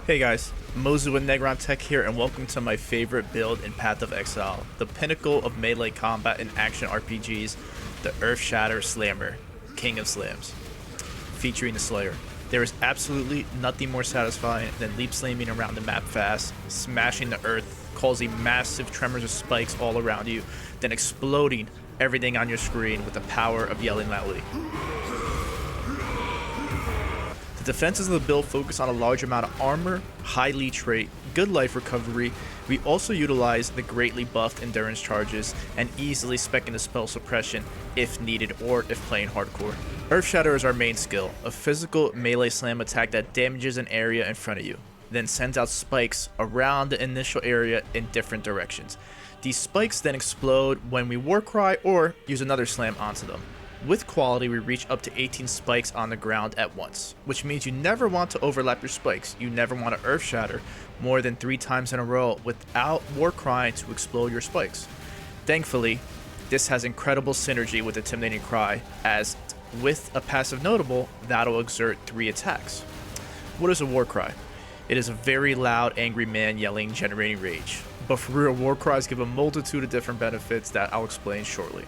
Hey guys, Mozu with Negron Tech here, and welcome to my favorite build in Path of Exile, the pinnacle of melee combat and action RPGs, the Earthshatter Slammer, King of Slams, featuring the Slayer. There is absolutely nothing more satisfying than leap slamming around the map fast, smashing the earth, causing massive tremors of spikes all around you, then exploding everything on your screen with the power of yelling loudly. The defenses of the build focus on a large amount of armor, high leech rate, good life recovery. We also utilize the greatly buffed endurance charges and easily spec into spell suppression if needed or if playing hardcore. Earthshatter is our main skill, a physical melee slam attack that damages an area in front of you, then sends out spikes around the initial area in different directions. These spikes then explode when we Warcry or use another slam onto them. With quality, we reach up to 18 spikes on the ground at once, which means you never want to overlap your spikes. You never want to Earthshatter more than 3 times in a row without Warcrying to explode your spikes. Thankfully, this has incredible synergy with Intimidating Cry, as with a passive notable, that'll exert 3 attacks. What is a Warcry? It is a very loud, angry man yelling, generating rage. But for real, Warcries give a multitude of different benefits that I'll explain shortly.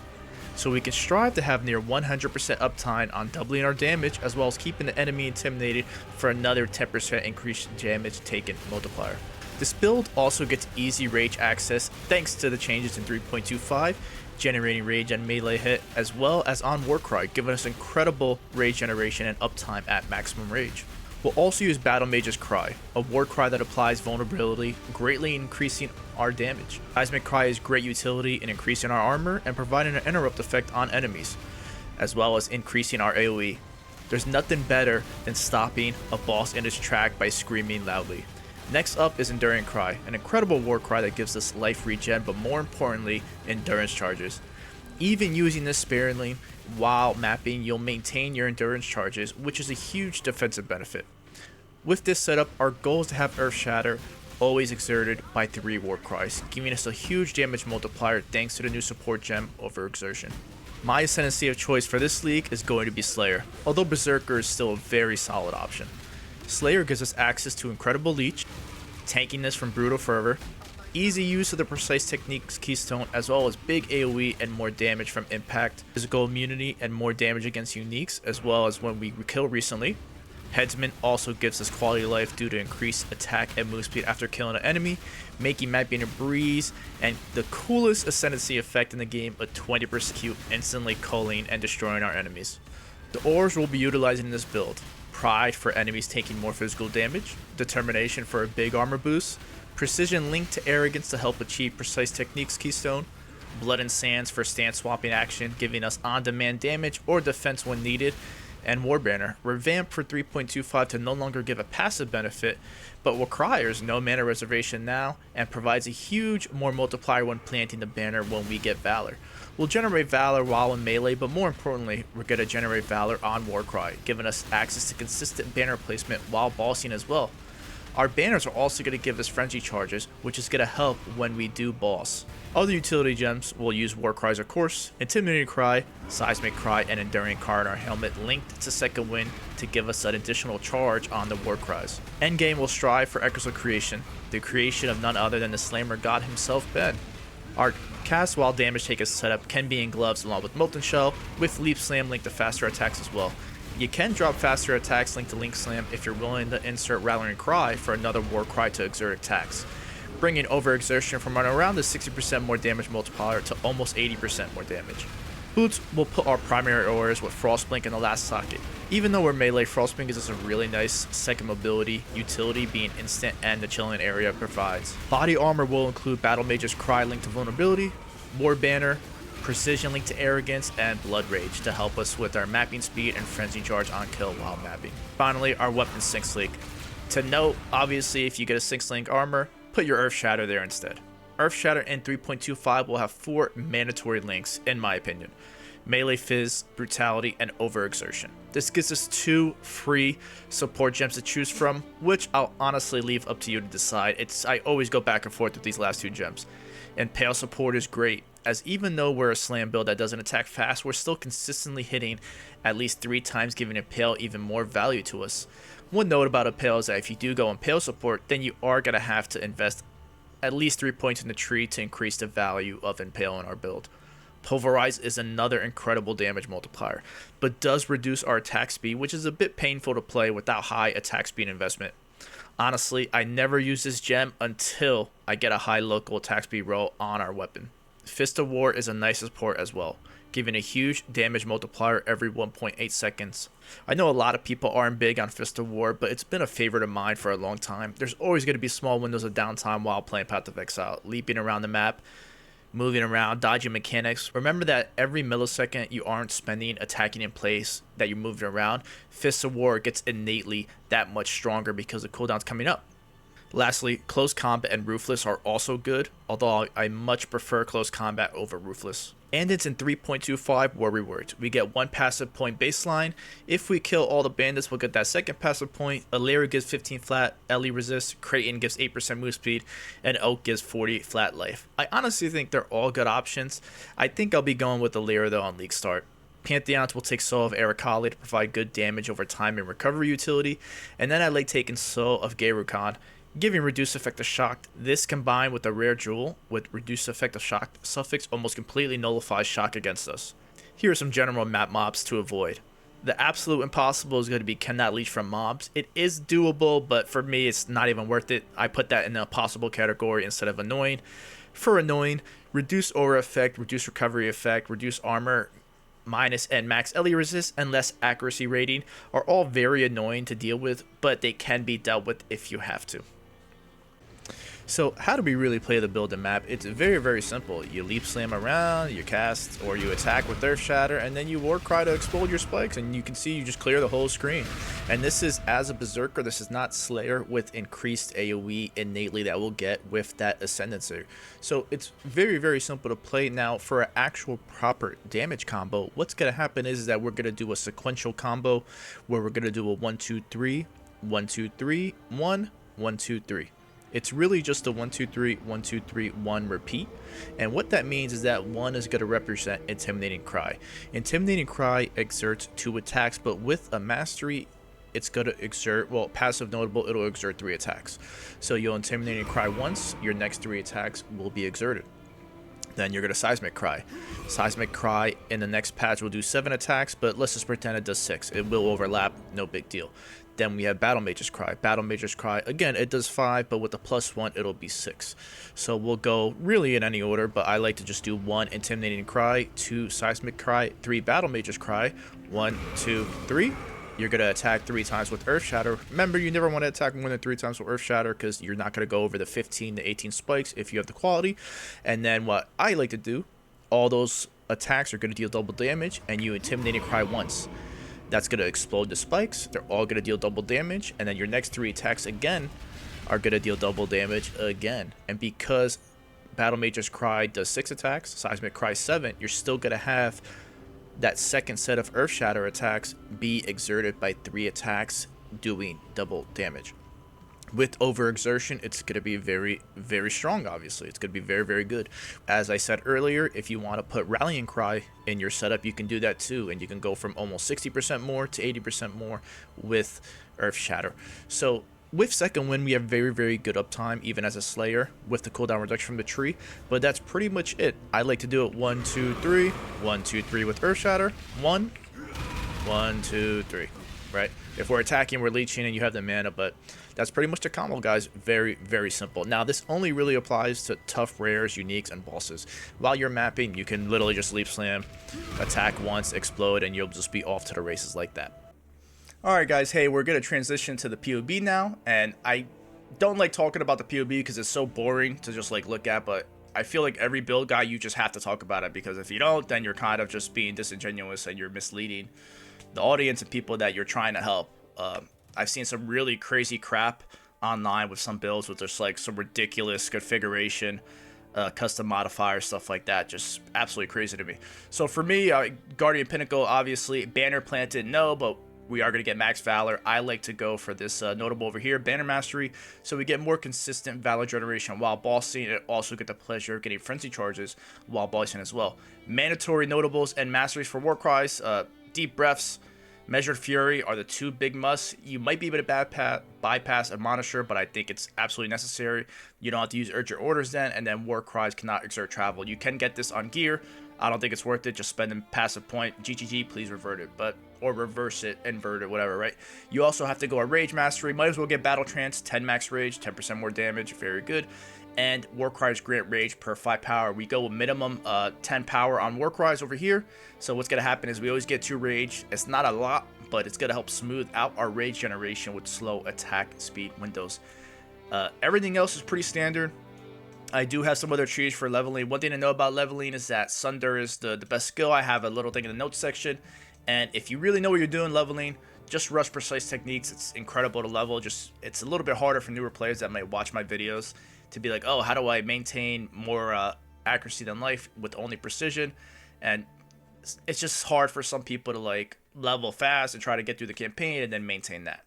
So we can strive to have near 100% uptime on doubling our damage, as well as keeping the enemy intimidated for another 10% increased damage taken multiplier. This build also gets easy rage access thanks to the changes in 3.25, generating rage and melee hit, as well as on Warcry, giving us incredible rage generation and uptime at maximum rage. We'll also use Battle Mage's Cry, a Warcry that applies vulnerability, greatly increasing our damage. Seismic Cry is great utility in increasing our armor and providing an interrupt effect on enemies, as well as increasing our AoE. There's nothing better than stopping a boss in its track by screaming loudly. Next up is Enduring Cry, an incredible Warcry that gives us life regen, but more importantly, endurance charges. Even using this sparingly while mapping, you'll maintain your endurance charges, which is a huge defensive benefit. With this setup, our goal is to have Earthshatter always exerted by 3 Warcries, giving us a huge damage multiplier thanks to the new support gem Overexertion. My ascendancy of choice for this league is going to be Slayer, although Berserker is still a very solid option. Slayer gives us access to incredible leech, tankiness from Brutal Fervor, easy use of the Precise Techniques Keystone, as well as big AoE and more damage from impact, physical immunity and more damage against uniques, as well as when we kill recently. Headsman also gives us quality life due to increased attack and move speed after killing an enemy, making mapping a breeze, and the coolest ascendancy effect in the game, a 20% Q instantly culling and destroying our enemies. The ores we'll be utilizing in this build: Pride for enemies taking more physical damage, Determination for a big armor boost, Precision linked to Arrogance to help achieve Precise Techniques Keystone, Blood and Sands for stance swapping action, giving us on-demand damage or defense when needed, and Warbanner, revamped for 3.25 to no longer give a passive benefit, but requires no mana reservation now and provides a huge more multiplier when planting the banner when we get Valor. We'll generate Valor while in melee, but more importantly, we're going to generate Valor on Warcry, giving us access to consistent banner placement while bossing as well. Our banners are also going to give us frenzy charges, which is going to help when we do boss. Other utility gems will use Warcries of course, Intimidating Cry, Seismic Cry, and Enduring Cry in our helmet linked to Second Wind to give us an additional charge on the Warcries. Endgame will strive for Echoes of Creation, the creation of none other than the Slammer God himself, Ben. Our cast while damage take setup can be in gloves along with Molten Shell, with Leap Slam linked to faster attacks as well. You can drop faster attacks linked to Link Slam if you're willing to insert Rallying Cry for another Warcry to exert attacks, bringing Overexertion from around the 60% more damage multiplier to almost 80% more damage. Boots will put our primary ores with Frostblink in the last socket. Even though we're melee, Frostblink gives us a really nice second mobility utility, being instant and the chilling area provides. Body armor will include Battle Mage's Cry linked to vulnerability, War Banner, Precision linked to Arrogance, and Blood Rage to help us with our mapping speed and frenzy charge on kill while mapping. Finally, our weapon Sync Link. To note, obviously if you get a Sync Link armor, put your Earthshatter there instead. Earthshatter in 3.25 will have 4 mandatory links, in my opinion: Melee Fizz, Brutality, and Overexertion. This gives us 2 free support gems to choose from, which I'll honestly leave up to you to decide. I always go back and forth with these last 2 gems. Impale support is great, as even though we're a slam build that doesn't attack fast, we're still consistently hitting at least 3 times, giving Impale even more value to us. One note about Impale is that if you do go Impale support, then you are going to have to invest at least 3 points in the tree to increase the value of Impale in our build. Pulverize is another incredible damage multiplier, but does reduce our attack speed, which is a bit painful to play without high attack speed investment. Honestly, I never use this gem until I get a high local attack speed roll on our weapon. Fist of War is a nice support as well, giving a huge damage multiplier every 1.8 seconds. I know a lot of people aren't big on Fist of War, but it's been a favorite of mine for a long time. There's always going to be small windows of downtime while playing Path of Exile, leaping around the map, moving around, dodging mechanics. Remember that every millisecond you aren't spending attacking in place that you're moving around, Fist of War gets innately that much stronger because the cooldown's coming up. Lastly, Close Combat and Ruthless are also good, although I much prefer Close Combat over Ruthless. And it's in 3.25 War Rewards. We get 1 passive point baseline. If we kill all the bandits, we'll get that second passive point. Illyria gives 15 flat, Ellie resists, Kraton gives 8% move speed, and Oak gives 40 flat life. I honestly think they're all good options. I think I'll be going with Illyria though on League Start. Pantheons will take Soul of Arakaali to provide good damage over time and recovery utility, and then I like taking Soul of Geirukan, giving reduced effect of shock. This combined with a rare jewel with reduced effect of shock suffix almost completely nullifies shock against us. Here are some general map mobs to avoid. The absolute impossible is going to be cannot leech from mobs. It is doable, but for me it's not even worth it. I put that in the impossible category instead of annoying. For annoying, reduce aura effect, reduce recovery effect, reduce armor, minus and max Ellie resist, and less accuracy rating are all very annoying to deal with, but they can be dealt with if you have to. So how do we really play the build and map? It's very, very simple. You leap slam around, you cast, or you attack with Earth Shatter, and then you war cry to explode your spikes, and you can see you just clear the whole screen. And this is as a Berserker, this is not Slayer with increased AoE innately that we'll get with that Ascendancy. So it's very, very simple to play. Now for an actual proper damage combo, what's going to happen is that we're going to do a sequential combo where we're going to do a 1-2-3, 1-2-3, 1, 1-2-3. It's really just a 1-2-3, 1-2-3, 1 repeat. And what that means is that 1 is going to represent Intimidating Cry. Intimidating Cry exerts 2 attacks, but with a mastery, it's going to exert, well, passive notable, it'll exert 3 attacks. So you'll Intimidating Cry once, your next 3 attacks will be exerted. Then you're going to Seismic Cry. Seismic Cry in the next patch will do 7 attacks, but let's just pretend it does 6. It will overlap, no big deal. Then we have Battle Mage's Cry. Battle Mage's Cry, again, it does 5, but with the +1, it'll be 6. So we'll go really in any order, but I like to just do 1 Intimidating Cry, 2 Seismic Cry, 3 Battle Mage's Cry, 1, 2, 3. You're going to attack 3 times with Earth Shatter. Remember, you never want to attack more than 3 times with Earth Shatter because you're not going to go over the 15 to 18 spikes if you have the quality. And then what I like to do, all those attacks are going to deal double damage, and you Intimidating Cry once. That's going to explode the spikes. They're all going to deal double damage. And then your next 3 attacks again are going to deal double damage again. And because Battle Mage's Cry does 6 attacks, Seismic Cry 7, you're still going to have that second set of Earth Shatter attacks be exerted by 3 attacks doing double damage. With overexertion, it's going to be very, very strong, obviously. It's going to be very, very good. As I said earlier, if you want to put Rallying Cry in your setup, you can do that too. And you can go from almost 60% more to 80% more with Earth Shatter. So with Second Wind, we have very, very good uptime, even as a Slayer, with the cooldown reduction from the tree. But that's pretty much it. I like to do it 1, 2, 3, 1, 2, 3 with Earth Shatter, 1, 1, 2, 3, right? If we're attacking, we're leeching, and you have the mana, but that's pretty much the combo, guys. Very, very simple. Now, this only really applies to tough rares, uniques, and bosses. While you're mapping, you can literally just leap slam, attack once, explode, and you'll just be off to the races like that. Alright, guys. Hey, we're going to transition to the POB now, and I don't like talking about the POB because it's so boring to just like look at, but I feel like every build guy, you just have to talk about it, because if you don't, then you're kind of just being disingenuous and you're misleading the audience and people that you're trying to help. I've seen some really crazy crap online with some builds with just like some ridiculous configuration, custom modifiers, stuff like that. Just absolutely crazy to me. So for me, Guardian Pinnacle, obviously. Banner Planted, no, but we are going to get Max Valor. I like to go for this notable over here, Banner Mastery, so we get more consistent Valor generation while bossing, and also get the pleasure of getting Frenzy Charges while bossing as well. Mandatory notables and masteries for War Cries, Deep Breaths, Measured Fury are the two big musts. You might be able to bypass Admonisher, but I think it's absolutely necessary. You don't have to use Urgent Orders then, and then War Cries cannot exert travel. You can get this on gear. I don't think it's worth it. Just spend a passive point. GGG, please revert it, or reverse it, invert it, whatever, right? You also have to go a Rage Mastery. Might as well get Battle Trance, 10 max rage, 10% more damage, very good. And War Cries grant rage per 5 power. We go with minimum 10 power on War Cries over here. So what's going to happen is we always get 2 rage. It's not a lot, but it's going to help smooth out our rage generation with slow attack speed windows. Everything else is pretty standard. I do have some other trees for leveling. One thing to know about leveling is that Sunder is the best skill. I have a little thing in the notes section. And if you really know what you're doing leveling, just rush precise techniques. It's incredible to level. It's a little bit harder for newer players that might watch my videos to be like, oh, how do I maintain more accuracy than life with only precision? And it's just hard for some people to like level fast and try to get through the campaign and then maintain that.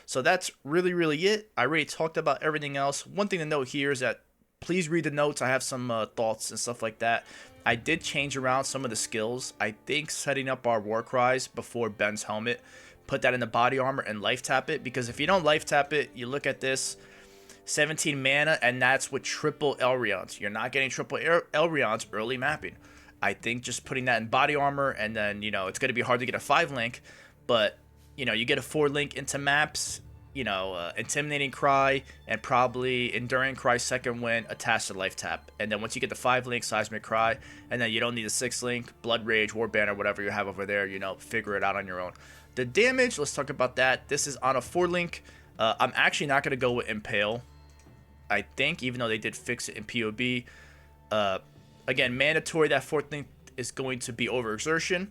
So that's really it. I already talked about everything else. One thing to note here is that please read the notes. I have some thoughts and stuff like that. I did change around some of the skills. I think setting up our War Cries before Ben's helmet, put that in the body armor and life tap it, because if you don't life tap it, you look at this, 17 mana, and that's with triple Elrions. You're not getting triple Elrions early mapping. I think just putting that in body armor, and then, you know, it's going to be hard to get a 5 link, but, you know, you get a 4 link into maps, you know, Intimidating Cry, and probably Enduring Cry second wind attached to life tap. And then once you get the 5 link, Seismic Cry, and then you don't need a 6 link, Blood Rage, War Banner, whatever you have over there, you know, figure it out on your own. The damage, let's talk about that. This is on a 4 link. I'm actually not going to go with Impale, I think, even though they did fix it in POB. Again, mandatory, that 4th link is going to be Overexertion.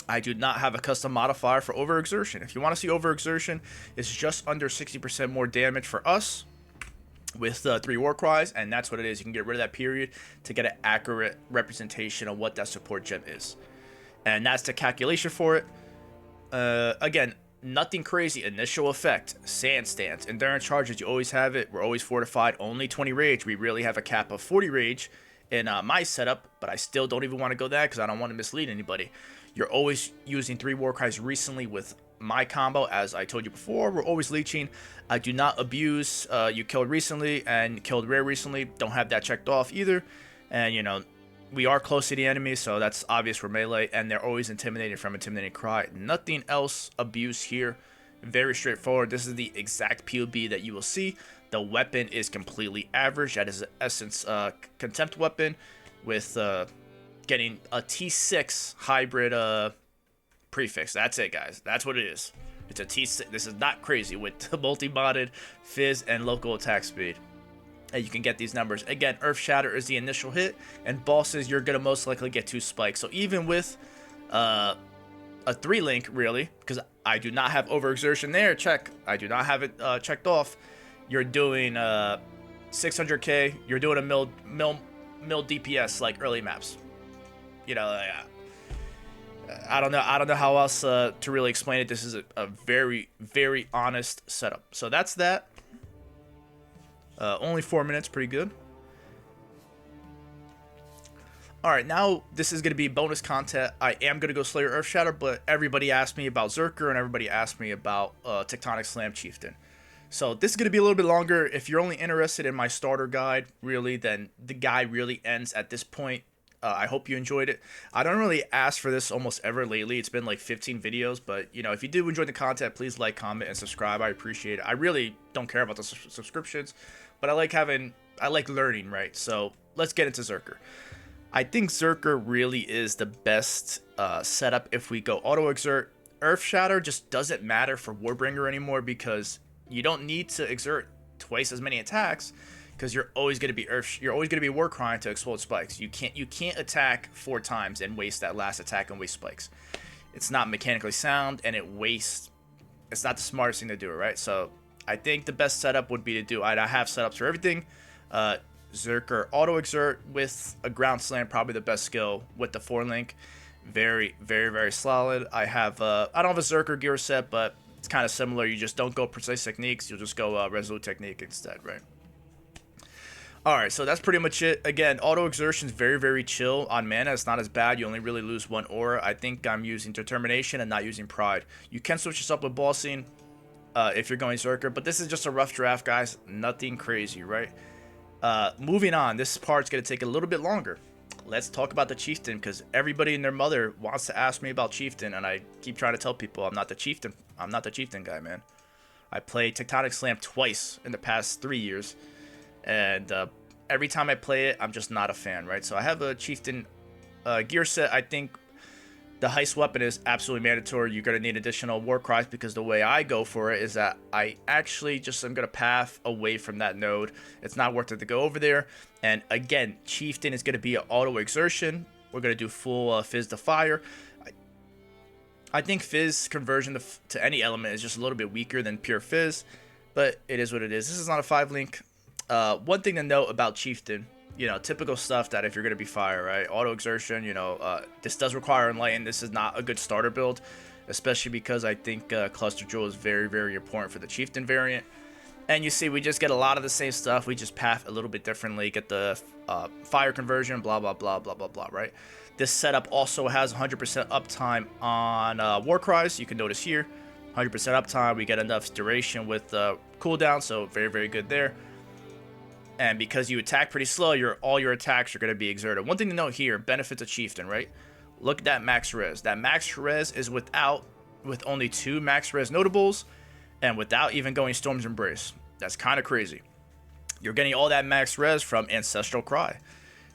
I do not have a custom modifier for Overexertion. If you want to see Overexertion, it's just under 60% more damage for us with 3 War Cries, and that's what it is. You can get rid of that period to get an accurate representation of what that support gem is. And that's the calculation for it. Again, nothing crazy. Initial effect, Sand Stance, Endurance Charges, you always have it. We're always fortified, only 20 rage. We really have a cap of 40 rage in my setup, but I still don't even want to go that because I don't want to mislead anybody. You're always using 3 War Cries recently with my combo. As I told you before, we're always leeching. I do not abuse you killed recently and killed rare recently. Don't have that checked off either. And, you know, we are close to the enemy, so that's obvious for melee. And they're always intimidated from Intimidating Cry. Nothing else abuse here. Very straightforward. This is the exact POB that you will see. The weapon is completely average. That is an Essence Contempt weapon with getting a T6 hybrid prefix. That's it, guys. That's what it is. It's a T6. This is not crazy with multi-modded fizz and local attack speed. And you can get these numbers. Again, Earth Shatter is the initial hit, and bosses, you're going to most likely get 2 spikes. So even with a 3 link, really, because I do not have Overexertion there, check. I do not have it checked off. You're doing 600k. You're doing a mil DPS like early maps. You know, I don't know how else to really explain it. This is a very honest setup. So that's that. Only 4 minutes, pretty good. Alright, now this is going to be bonus content. I am going to go Slayer Earthshatter, but everybody asked me about Zerker and everybody asked me about Tectonic Slam Chieftain. So this is going to be a little bit longer. If you're only interested in my starter guide, really, then the guide really ends at this point. I hope you enjoyed it. I don't really ask for this almost ever lately. It's been like 15 videos, but you know, if you do enjoy the content, please like, comment, and subscribe. I appreciate it. I really don't care about the subscriptions, but I like learning, right? So let's get into Zerker. I think Zerker really is the best setup if we go auto exert. Earth Shatter just doesn't matter for Warbringer anymore because you don't need to exert twice as many attacks, because you're always going to be War Crying to explode spikes. You can't attack 4 times and waste that last attack and waste spikes. It's not mechanically sound, and it's not the smartest thing to do, right? So I think the best setup would be to do, I have setups for everything. Zerker auto exert with a ground slam, probably the best skill with the 4 link. Very solid. I don't have a Zerker gear set, but it's kind of similar. You just don't go precise techniques, you'll just go resolute technique instead, right? All right, so that's pretty much it. Again, auto exertion is very, very chill on mana. It's not as bad. You only really lose one aura. I think I'm using determination and not using pride. You can switch this up with bossing if you're going Zerker, but this is just a rough draft, guys. Nothing crazy, right? Moving on, this part's gonna take a little bit longer. Let's talk about the Chieftain, because everybody and their mother wants to ask me about Chieftain, and I keep trying to tell people I'm not the Chieftain. I'm not the Chieftain guy, man. I played Tectonic Slam twice in the past 3 years. And every time I play it, I'm just not a fan, right? So I have a Chieftain gear set. I think the heist weapon is absolutely mandatory. You're going to need additional war cries, because the way I go for it is that I actually just am going to path away from that node. It's not worth it to go over there. And again, Chieftain is going to be an auto exertion. We're going to do full Fizz to Fire. I think Fizz conversion to any element is just a little bit weaker than pure Fizz, but it is what it is. This is not a 5-link. One thing to note about Chieftain, typical stuff that if you're going to be fire, right? Auto exertion, this does require Enlighten. This is not a good starter build, especially because I think Cluster Jewel is very, very important for the Chieftain variant. And you see, we just get a lot of the same stuff. We just path a little bit differently, get the fire conversion, blah, blah, blah, blah, blah, blah, right? This setup also has 100% uptime on War Cries. You can notice here, 100% uptime. We get enough duration with cooldown, so very, very good there. And because you attack pretty slow, all your attacks are going to be exerted. One thing to note here, benefits of Chieftain, right? Look at that max res. That max res is with only 2 max res notables, and without even going Storm's Embrace. That's kind of crazy. You're getting all that max res from Ancestral Cry,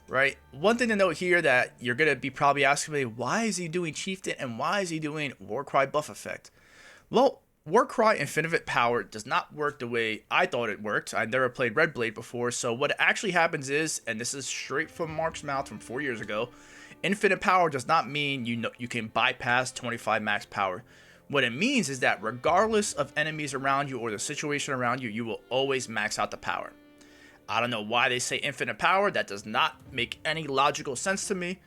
right? One thing to note here that you're going to be probably asking me, why is he doing Chieftain and why is he doing Warcry buff effect? Well, Warcry Infinite Power does not work the way I thought it worked. I've never played Red Blade before, so what actually happens is, and this is straight from Mark's mouth from 4 years ago, Infinite Power does not mean you can bypass 25 max power. What it means is that regardless of enemies around you or the situation around you, you will always max out the power. I don't know why they say infinite power. That does not make any logical sense to me.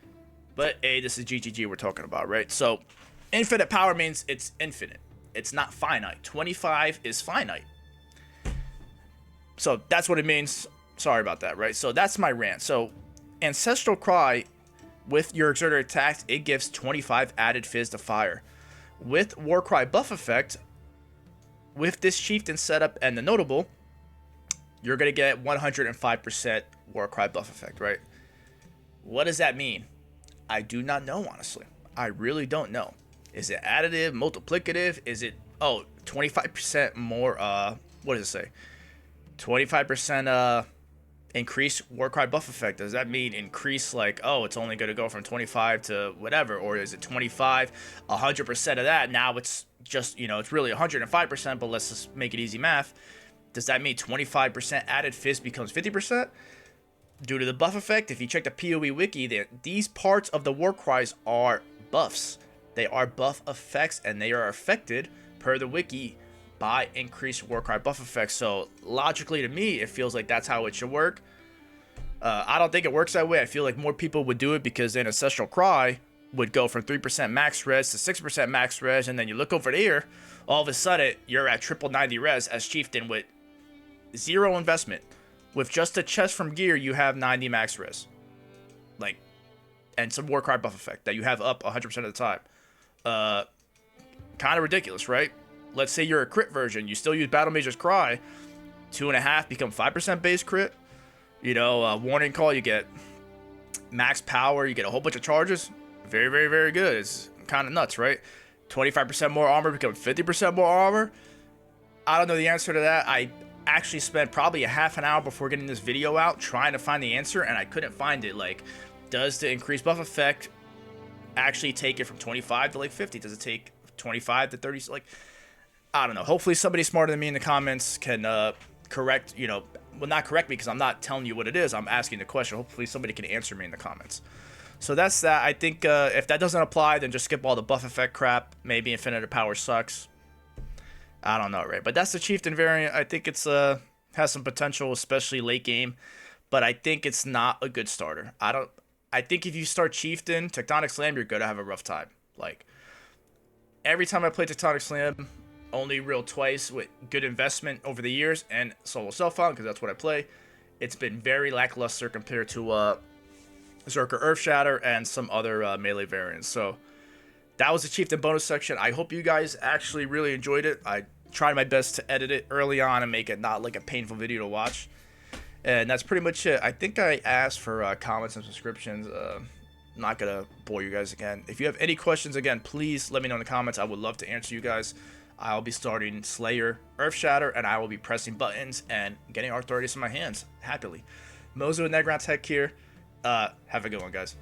But hey, this is GGG we're talking about, right? So infinite power means it's infinite. It's not finite. 25 is finite. So that's what it means. Sorry about that, right? So that's my rant. So Ancestral Cry, with your exerted attacks, it gives 25 added Fizz to Fire. With Warcry buff effect, with this Chieftain setup and the notable, you're going to get 105% Warcry buff effect, right? What does that mean? I do not know, honestly. I really don't know. Is it additive, multiplicative? Is it, 25% more, what does it say? 25% increase Warcry buff effect. Does that mean increase like, it's only going to go from 25 to whatever? Or is it 25, 100% of that? Now it's just, it's really 105%, but let's just make it easy math. Does that mean 25% added Fizz becomes 50%? Due to the buff effect, if you check the PoE wiki, these parts of the Warcries are buffs. They are buff effects, and they are affected, per the wiki, by increased Warcry buff effects. So logically to me, it feels like that's how it should work. I don't think it works that way. I feel like more people would do it because then Ancestral Cry would go from 3% max res to 6% max res, and then you look over there, all of a sudden you're at triple 90 res as Chieftain with 0 investment. With just a chest from gear, you have 90 max res. Like, and some Warcry buff effect that you have up 100% of the time. Kind of ridiculous, right? Let's say you're a crit version. You still use Battle Mage's Cry. 2.5 become 5% base crit. Warning Call, you get max power. You get a whole bunch of charges. Very, very, very good. It's kind of nuts, right? 25% more armor become 50% more armor. I don't know the answer to that. I actually spent probably a half an hour before getting this video out trying to find the answer, and I couldn't find it. Like, does the increased buff effect actually take it from 25 to like 50? Does it take 25 to 30? Like, I don't know. Hopefully somebody smarter than me in the comments can correct, well, not correct me because I'm not telling you what it is. I'm asking the question. Hopefully somebody can answer me in the comments. So that's that. I think if that doesn't apply, then just skip all the buff effect crap. Maybe Infinite Power sucks. I don't know, right? But that's the Chieftain variant. I think it's has some potential, especially late game. But I think it's not a good starter. I think if you start Chieftain, Tectonic Slam, you're gonna have a rough time. Like, every time I play Tectonic Slam, only real twice with good investment over the years and solo self-found, because that's what I play. it's been very lackluster compared to Zerker Earthshatter and some other melee variants. So that was the Chieftain bonus section. I hope you guys actually really enjoyed it. I tried my best to edit it early on and make it not like a painful video to watch. And that's pretty much it. I think I asked for comments and subscriptions. I'm not going to bore you guys again. If you have any questions, again, please let me know in the comments. I would love to answer you guys. I'll be starting Slayer, Earthshatter, and I will be pressing buttons and getting Arthurius in my hands, happily. Mozo and Negron Tech here. Have a good one, guys.